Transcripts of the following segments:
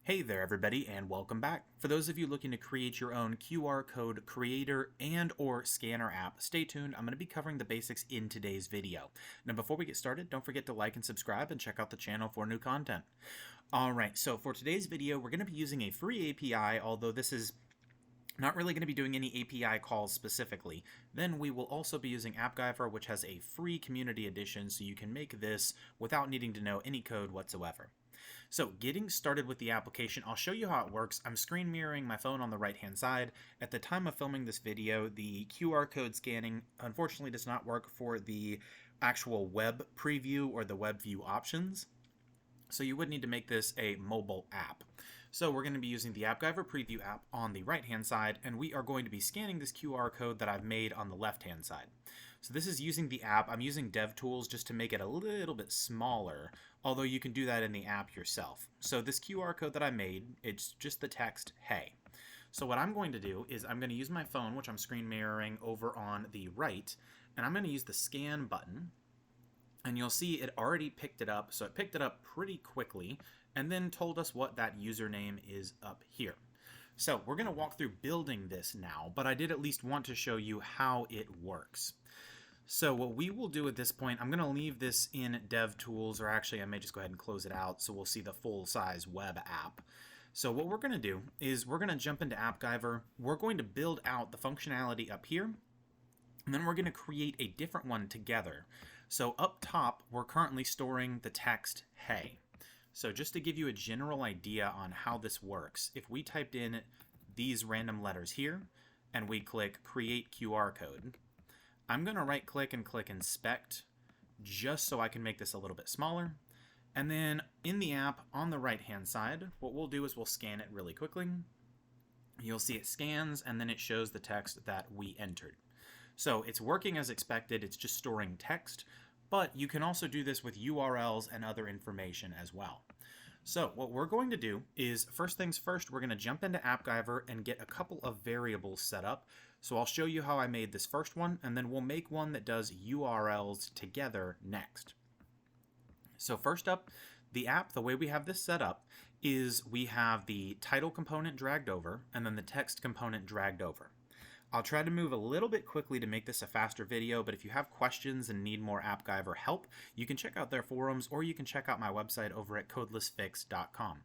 Hey there everybody and welcome back. For those of you looking to create your own QR code creator and or scanner app, stay tuned. I'm going to be covering the basics in today's video. Now before we get started, don't forget to like and subscribe and check out the channel for new content. Alright, so for today's video we're going to be using a free API, although this is not really going to be doing any API calls specifically. Then we will also be using Appgyver, which has a free community edition, so you can make this without needing to know any code whatsoever. So getting started with the application, I'll show you how it works. I'm screen mirroring my phone on the right hand side. At the time of filming this video, the QR code scanning unfortunately does not work for the actual web preview or the web view options. So you would need to make this a mobile app. So we're going to be using the Appgyver preview app on the right hand side, and we are going to be scanning this QR code that I've made on the left hand side. So this is using the app. I'm using DevTools just to make it a little bit smaller, although you can do that in the app yourself. So this QR code that I made, it's just the text, hey. So what I'm going to do is I'm going to use my phone, which I'm screen mirroring over on the right, and I'm going to use the scan button. And you'll see it already picked it up, so it picked it up pretty quickly and then told us what that username is up here. So we're going to walk through building this now, but I did at least want to show you how it works. So what we will do at this point, I'm going to leave this in DevTools, or actually I may just go ahead and close it out so we'll see the full-size web app. So what we're going to do is we're going to jump into Appgyver. We're going to build out the functionality up here, and then we're going to create a different one together. So up top, we're currently storing the text, hey. So just to give you a general idea on how this works, if we typed in these random letters here, and we click Create QR Code, I'm going to right-click and click Inspect, just so I can make this a little bit smaller. And then in the app, on the right-hand side, what we'll do is we'll scan it really quickly. You'll see it scans, and then it shows the text that we entered. So it's working as expected, it's just storing text, but you can also do this with URLs and other information as well. So what we're going to do is, first things first, we're going to jump into Appgyver and get a couple of variables set up. So I'll show you how I made this first one, and then we'll make one that does URLs together next. So first up, the app, the way we have this set up is we have the title component dragged over, and then the text component dragged over. I'll try to move a little bit quickly to make this a faster video, but if you have questions and need more Appgyver help, you can check out their forums or you can check out my website over at codelessfix.com.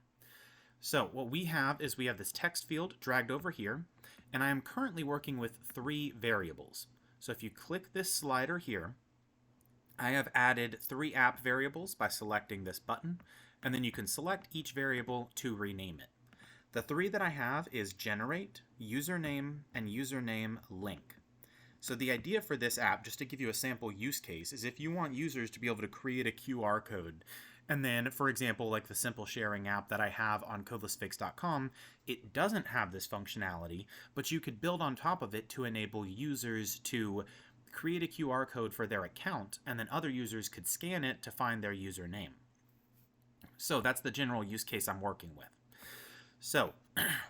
So what we have is we have this text field dragged over here, and I am currently working with 3 variables. So if you click this slider here, I have added 3 app variables by selecting this button, and then you can select each variable to rename it. The 3 that I have is generate, username, and username link. So the idea for this app, just to give you a sample use case, is if you want users to be able to create a QR code, and then, for example, like the simple sharing app that I have on codelessfix.com, it doesn't have this functionality, but you could build on top of it to enable users to create a QR code for their account, and then other users could scan it to find their username. So that's the general use case I'm working with. So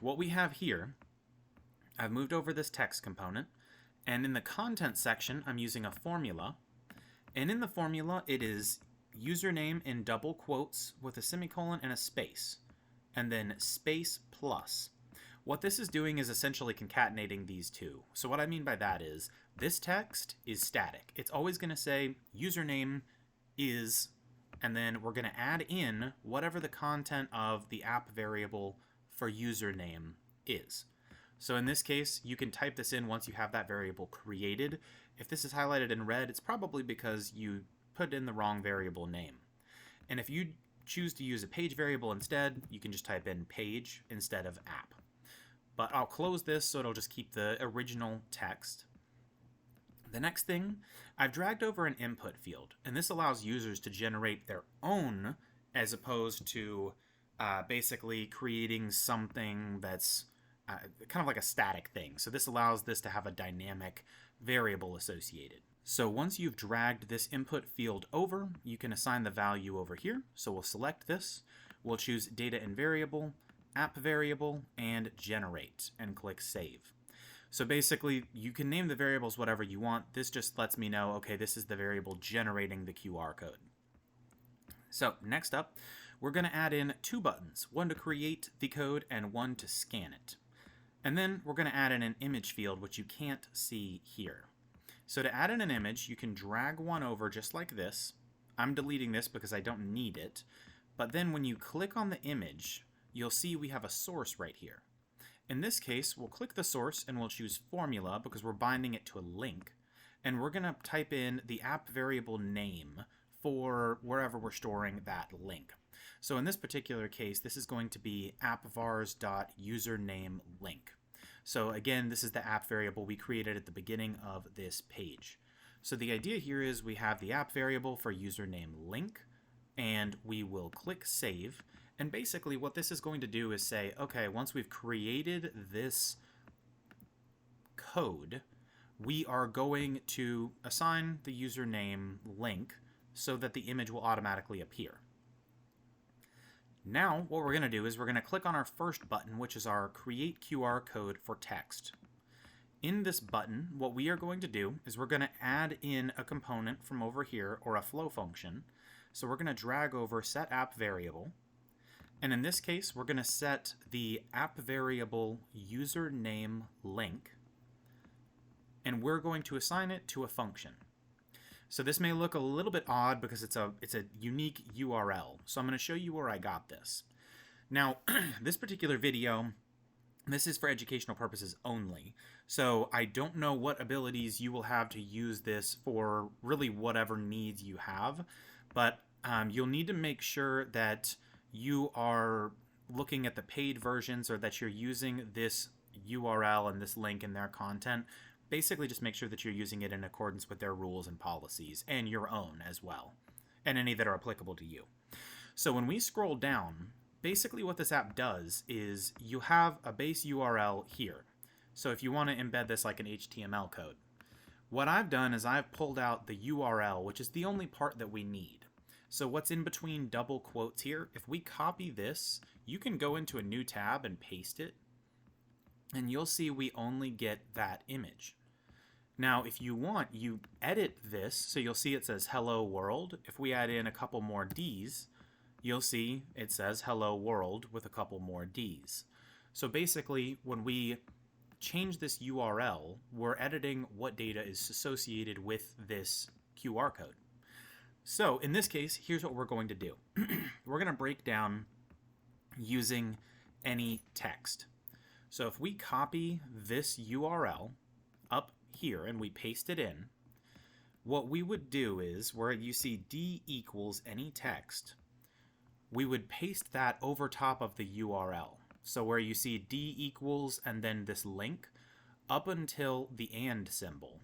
what we have here, I've moved over this text component, and in the content section, I'm using a formula. And in the formula, it is username in double quotes with a semicolon and a space, and then space plus. What this is doing is essentially concatenating these two. So what I mean by that is this text is static. It's always going to say username is, and then we're going to add in whatever the content of the app variable for username is. So in this case, you can type this in once you have that variable created. If this is highlighted in red, it's probably because you put in the wrong variable name. And if you choose to use a page variable instead, you can just type in page instead of app. But I'll close this so it'll just keep the original text. The next thing, I've dragged over an input field, and this allows users to generate their own as opposed to basically creating something that's kind of like a static thing. So this allows this to have a dynamic variable associated. So once you've dragged this input field over, you can assign the value over here. So we'll select this, we'll choose data and variable, app variable, and generate, and click save. So basically, you can name the variables whatever you want. This just lets me know, okay, this is the variable generating the QR code. So next up, we're going to add in two buttons, one to create the code and one to scan it. And then we're going to add in an image field, which you can't see here. So to add in an image, you can drag one over just like this. I'm deleting this because I don't need it. But then when you click on the image, you'll see we have a source right here. In this case, we'll click the source and we'll choose formula because we're binding it to a link. And we're going to type in the app variable name for wherever we're storing that link. So in this particular case, this is going to be appvars.usernameLink. So again, this is the app variable we created at the beginning of this page. So the idea here is we have the app variable for username link, and we will click save. And basically what this is going to do is say, okay, once we've created this code, we are going to assign the username link so that the image will automatically appear. Now, what we're going to do is we're going to click on our first button, which is our Create QR Code for Text. In this button, what we are going to do is we're going to add in a component from over here, or a flow function. So we're going to drag over Set App Variable. And in this case, we're going to set the app variable username link. And we're going to assign it to a function. So this may look a little bit odd because it's a unique URL. So I'm going to show you where I got this. Now, this particular video, this is for educational purposes only. So I don't know what abilities you will have to use this for really whatever needs you have. But you'll need to make sure that you are looking at the paid versions or that you're using this URL and this link in their content. Basically, just make sure that you're using it in accordance with their rules and policies, and your own as well, and any that are applicable to you. So when we scroll down, basically what this app does is you have a base URL here. So if you want to embed this like an HTML code, what I've done is I've pulled out the URL, which is the only part that we need. So what's in between double quotes here, if we copy this, you can go into a new tab and paste it, and you'll see we only get that image. Now, if you want, you edit this, so you'll see it says Hello World. If we add in a couple more Ds, you'll see it says Hello World with a couple more Ds. So basically, when we change this URL, we're editing what data is associated with this QR code. So in this case, here's what we're going to do. We're going to break down using any text. So if we copy this URL up here and we paste it in, what we would do is where you see D equals any text, we would paste that over top of the URL. So where you see D equals and then this link up until the and symbol,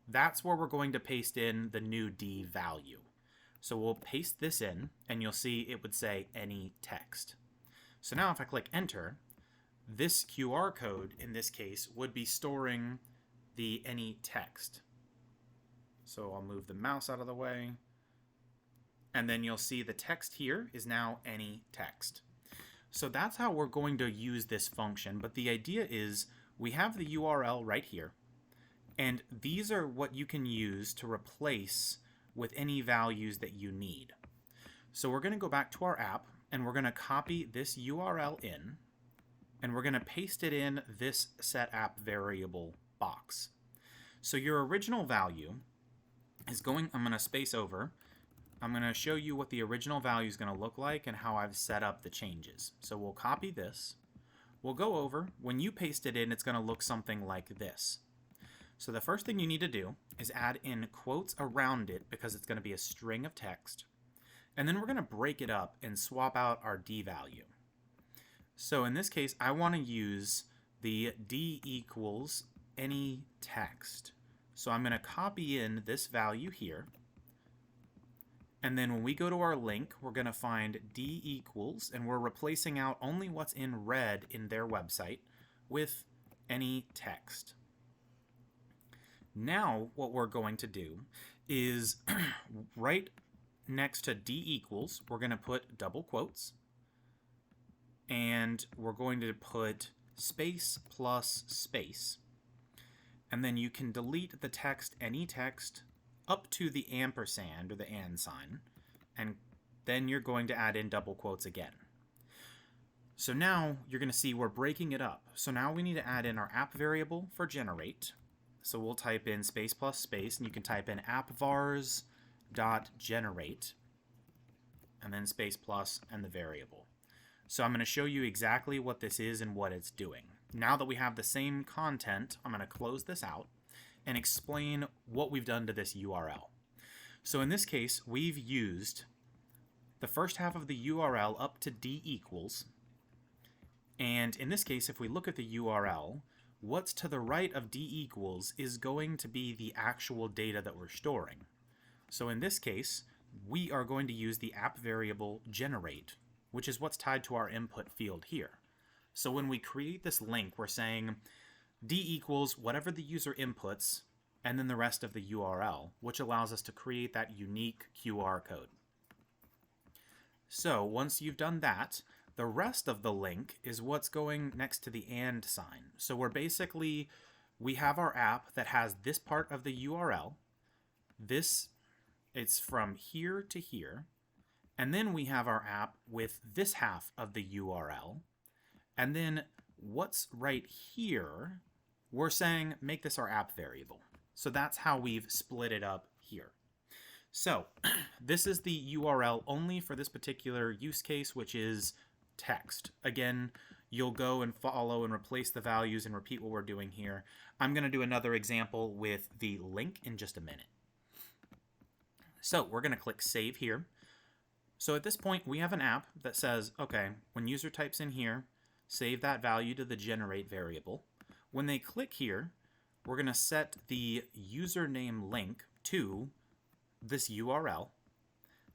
that's where we're going to paste in the new D value. So we'll paste this in and you'll see it would say any text. So now if I click enter, this QR code in this case would be storing the any text. So I'll move the mouse out of the way. And then you'll see the text here is now any text. So that's how we're going to use this function. But the idea is we have the URL right here. And these are what you can use to replace with any values that you need. So we're going to go back to our app and we're going to copy this URL in. And we're going to paste it in this set app variable box. So your original value is going, I'm going to space over. I'm going to show you what the original value is going to look like and how I've set up the changes. So we'll copy this. We'll go over. When you paste it in, it's going to look something like this. So the first thing you need to do is add in quotes around it because it's going to be a string of text. And then we're going to break it up and swap out our D value. So in this case, I want to use the D equals any text. So I'm going to copy in this value here. And then when we go to our link, we're going to find D equals, and we're replacing out only what's in red in their website with any text. Now what we're going to do is right next to D equals, we're going to put double quotes. And we're going to put space plus space. And then you can delete the text, any text, up to the ampersand or the and sign, and then you're going to add in double quotes again. So now you're going to see we're breaking it up. So now we need to add in our app variable for generate. So we'll type in space plus space, and you can type in appvars.generate, and then space plus and the variable. So I'm going to show you exactly what this is and what it's doing. Now that we have the same content, I'm going to close this out and explain what we've done to this URL. So in this case, we've used the first half of the URL up to d equals. And in this case, if we look at the URL, what's to the right of d equals is going to be the actual data that we're storing. So in this case, we are going to use the app variable generate, which is what's tied to our input field here. So when we create this link, we're saying d equals whatever the user inputs, and then the rest of the URL, which allows us to create that unique QR code. So once you've done that, the rest of the link is what's going next to the and sign. So we have our app that has this part of the URL. It's from here to here. And then we have our app with this half of the URL. And then what's right here, we're saying make this our app variable. So that's how we've split it up here. So this is the URL only for this particular use case, which is text. Again, you'll go and follow and replace the values and repeat what we're doing here. I'm going to do another example with the link in just a minute. So we're going to click save here. So at this point, we have an app that says, okay, when user types in here, save that value to the generate variable. When they click here, we're going to set the username link to this URL.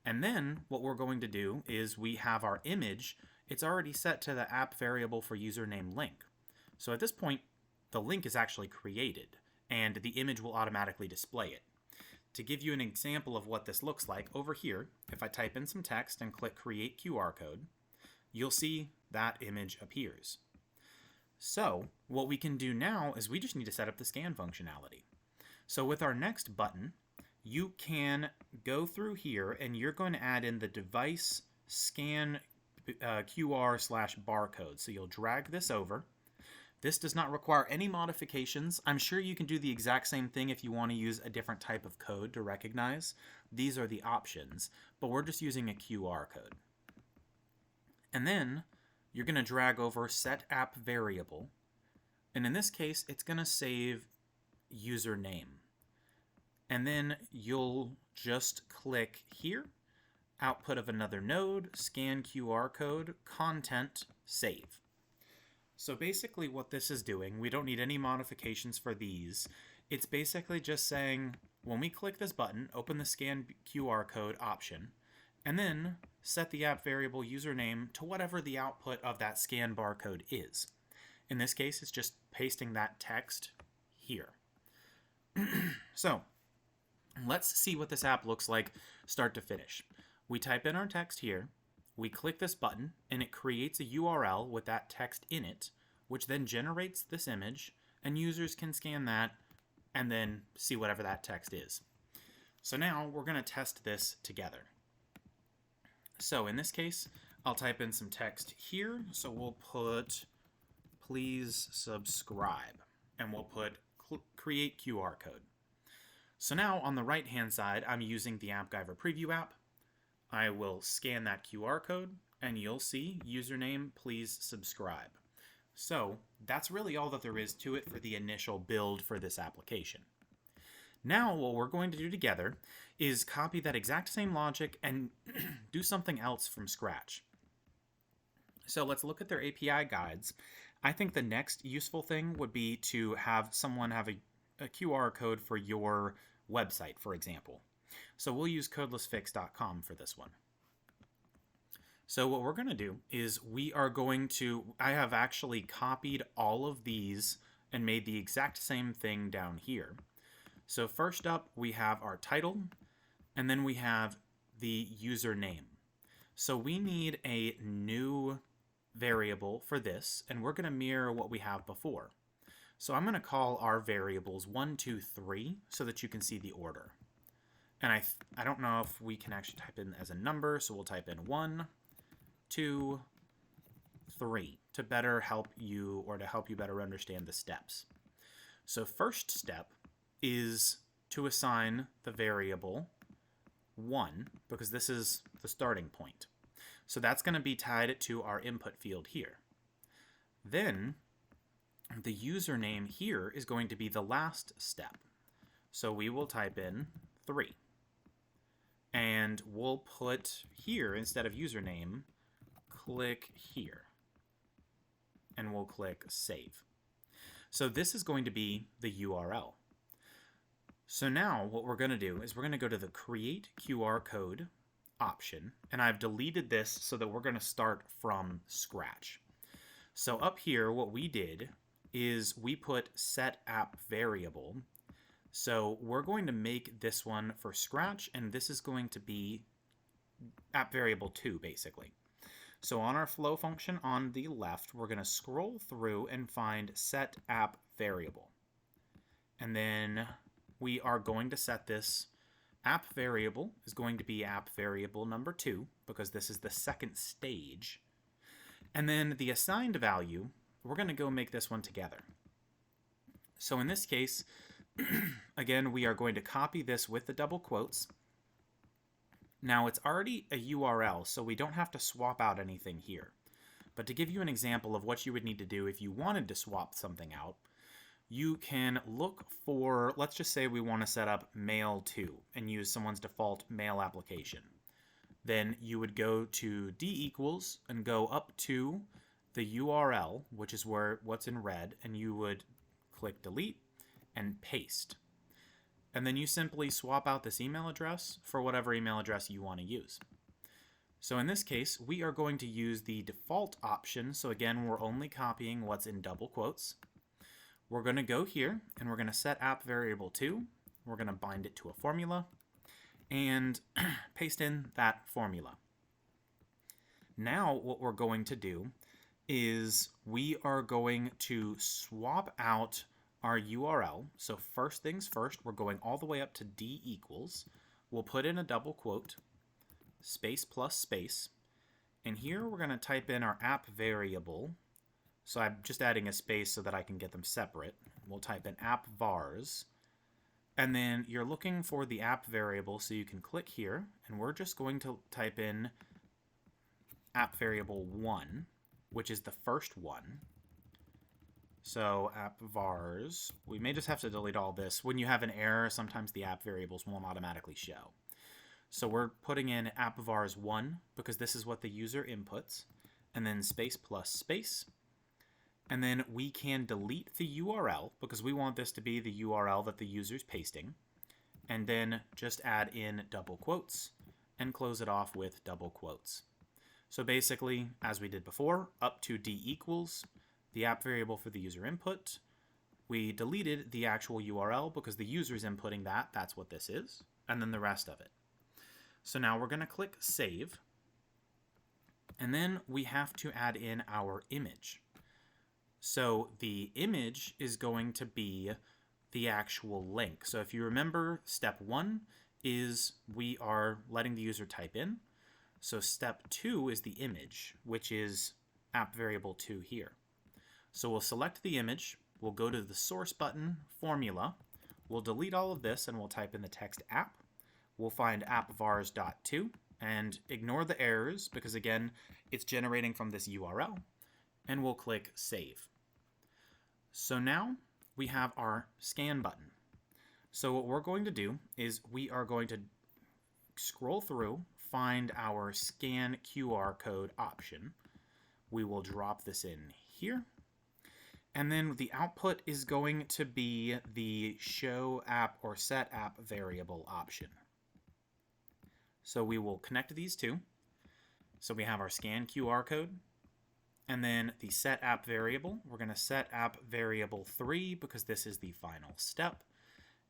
And then what we're going to do is we have our image. It's already set to the app variable for username link. So at this point, the link is actually created, and the image will automatically display it. To give you an example of what this looks like, over here, if I type in some text and click Create QR Code, you'll see that image appears. So what we can do now is we just need to set up the scan functionality. So with our next button, you can go through here and you're going to add in the device scan QR/barcode. So you'll drag this over. This does not require any modifications. I'm sure you can do the exact same thing if you want to use a different type of code to recognize. These are the options, but we're just using a QR code. And then you're going to drag over set app variable. And in this case, it's going to save username. And then you'll just click here, output of another node, scan QR code, content, save. So basically what this is doing, we don't need any modifications for these. It's basically just saying, when we click this button, open the scan QR code option, and then set the app variable username to whatever the output of that scan barcode is. In this case, it's just pasting that text here. So let's see what this app looks like start to finish. We type in our text here, we click this button, and it creates a URL with that text in it, which then generates this image, and users can scan that and then see whatever that text is. So now we're going to test this together. So in this case, I'll type in some text here. So we'll put please subscribe, and we'll put create QR code. So now on the right hand side, I'm using the Appgyver preview app. I will scan that QR code and you'll see username please subscribe. So that's really all that there is to it for the initial build for this application. Now what we're going to do together is copy that exact same logic and do something else from scratch. So let's look at their API guides. I think the next useful thing would be to have someone have a QR code for your website, for example. So we'll use codelessfix.com for this one. So what we're going to do is I have actually copied all of these and made the exact same thing down here. So first up, we have our title, and then we have the username. So we need a new variable for this, and we're going to mirror what we have before. So I'm going to call our variables 1, 2, 3 so that you can see the order. And I don't know if we can actually type in as a number, so we'll type in 1, 2, 3 to better help you, or to help you better understand the steps. So first step is to assign the variable 1, because this is the starting point. So that's going to be tied to our input field here. Then the username here is going to be the last step. So we will type in 3. And we'll put here, instead of username, click here. And we'll click save. So this is going to be the URL. So now what we're going to do is we're going to go to the Create QR Code option. And I've deleted this so that we're going to start from scratch. So up here, what we did is we put set app variable. So we're going to make this one for scratch, and this is going to be app variable 2, basically. So on our flow function on the left, we're going to scroll through and find set app variable. And then we are going to set this app variable is going to be app variable number 2, because this is the second stage. And then the assigned value, we're going to go make this one together. So in this case, again, we are going to copy this with the double quotes. Now it's already a URL, so we don't have to swap out anything here. But to give you an example of what you would need to do if you wanted to swap something out, you can look for, let's just say we want to set up mail to and use someone's default mail application. Then you would go to d equals and go up to the URL, which is what's in red, and you would click delete and paste. And then you simply swap out this email address for whatever email address you want to use. So in this case, we are going to use the default option. So again, we're only copying what's in double quotes. We're going to go here and we're going to set app variable 2. We're going to bind it to a formula and paste in that formula. Now what we're going to do is we are going to swap out our URL. So first things first, we're going all the way up to d equals. We'll put in a double quote, space plus space, and here we're going to type in our app variable. So I'm just adding a space so that I can get them separate. We'll type in app vars, and then you're looking for the app variable, so you can click here, and we're just going to type in app variable 1, which is the first one. So app vars, we may just have to delete all this. When you have an error, sometimes the app variables won't automatically show. So we're putting in app vars 1 because this is what the user inputs, and then space plus space. And then we can delete the URL because we want this to be the URL that the user's pasting. And then just add in double quotes and close it off with double quotes. So basically, as we did before, up to d equals, the app variable for the user input. We deleted the actual URL because the user's inputting that. That's what this is. And then the rest of it. So now we're going to click save. And then we have to add in our image. So the image is going to be the actual link. So if you remember, step 1 is we are letting the user type in. So step 2 is the image, which is app variable 2 here. So we'll select the image, we'll go to the source button, formula, we'll delete all of this and we'll type in the text app. We'll find appvars.2 and ignore the errors because again, it's generating from this URL, and we'll click save. So now we have our scan button. So what we're going to do is we are going to scroll through, find our scan QR code option. We will drop this in here. And then the output is going to be the show app or set app variable option. So we will connect these two. So we have our scan QR code. And then the set app variable, we're going to set app variable 3 because this is the final step.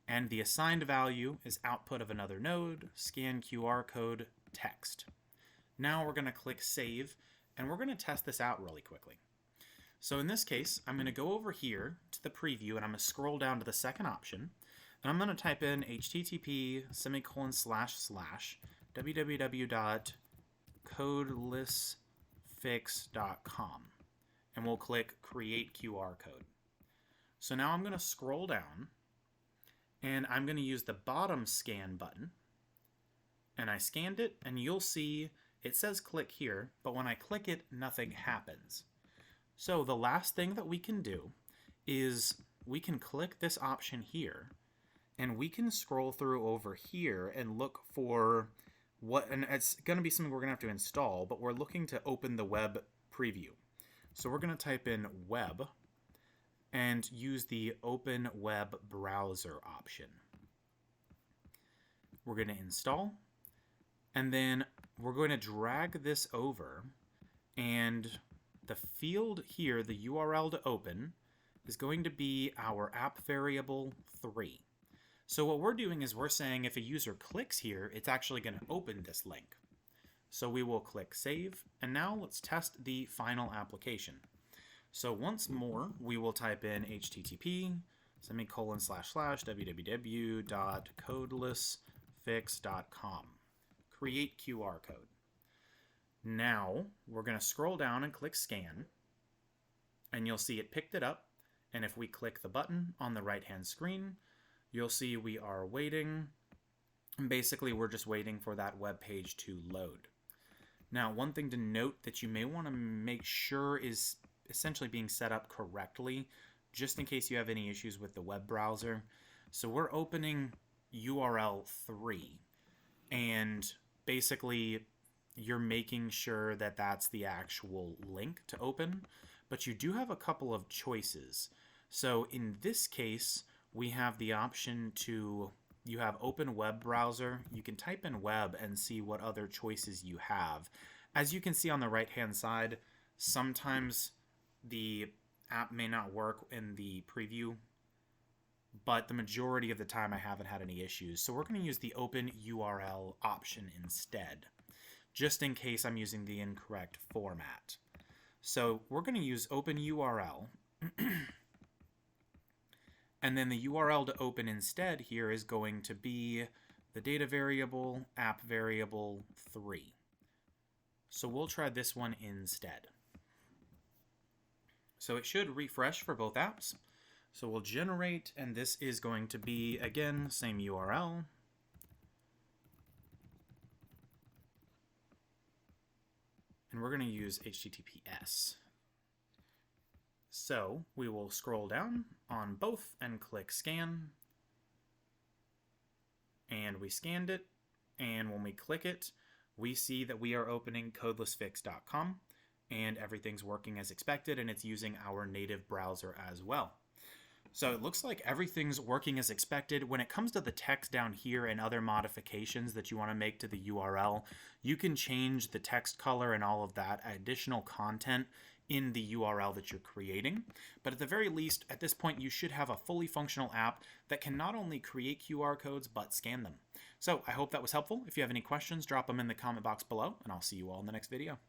And the assigned value is output of another node, scan QR code, text. Now we're going to click save, and we're going to test this out really quickly. So in this case, I'm going to go over here to the preview, and I'm going to scroll down to the second option. And I'm going to type in http://www.codelessfix.com, and we'll click Create QR Code. So now I'm going to scroll down, and I'm going to use the bottom scan button, and I scanned it, and you'll see it says click here, but when I click it, nothing happens. So the last thing that we can do is we can click this option here, and we can scroll through over here and look for and it's going to be something we're going to have to install, but we're looking to open the web preview. So we're going to type in web and use the Open Web Browser option. We're going to install, and then we're going to drag this over, and the field here, the URL to open, is going to be our app variable 3. So what we're doing is we're saying if a user clicks here, it's actually going to open this link. So we will click Save, and now let's test the final application. So once more, we will type in http://www.codelessfix.com. Create QR code. Now we're going to scroll down and click Scan, and you'll see it picked it up. And if we click the button on the right-hand screen, you'll see we are waiting. And basically, we're just waiting for that web page to load. Now, one thing to note that you may want to make sure is essentially being set up correctly, just in case you have any issues with the web browser. So we're opening URL 3, and basically you're making sure that that's the actual link to open, but you do have a couple of choices. So in this case, we have the option to, you have open web browser. You can type in web and see what other choices you have. As you can see on the right hand side, sometimes the app may not work in the preview, but the majority of the time I haven't had any issues. So we're going to use the open URL option instead, just in case I'm using the incorrect format. So we're going to use open URL. And then the URL to open instead here is going to be the data variable, app variable 3. So we'll try this one instead. So it should refresh for both apps. So we'll generate, and this is going to be, again, same URL. And we're going to use HTTPS. So we will scroll down on both and click Scan. And we scanned it. And when we click it, we see that we are opening codelessfix.com. And everything's working as expected, and it's using our native browser as well. So it looks like everything's working as expected. When it comes to the text down here and other modifications that you want to make to the URL, you can change the text color and all of that additional content in the URL that you're creating. But at the very least, at this point, you should have a fully functional app that can not only create QR codes, but scan them. So I hope that was helpful. If you have any questions, drop them in the comment box below, and I'll see you all in the next video.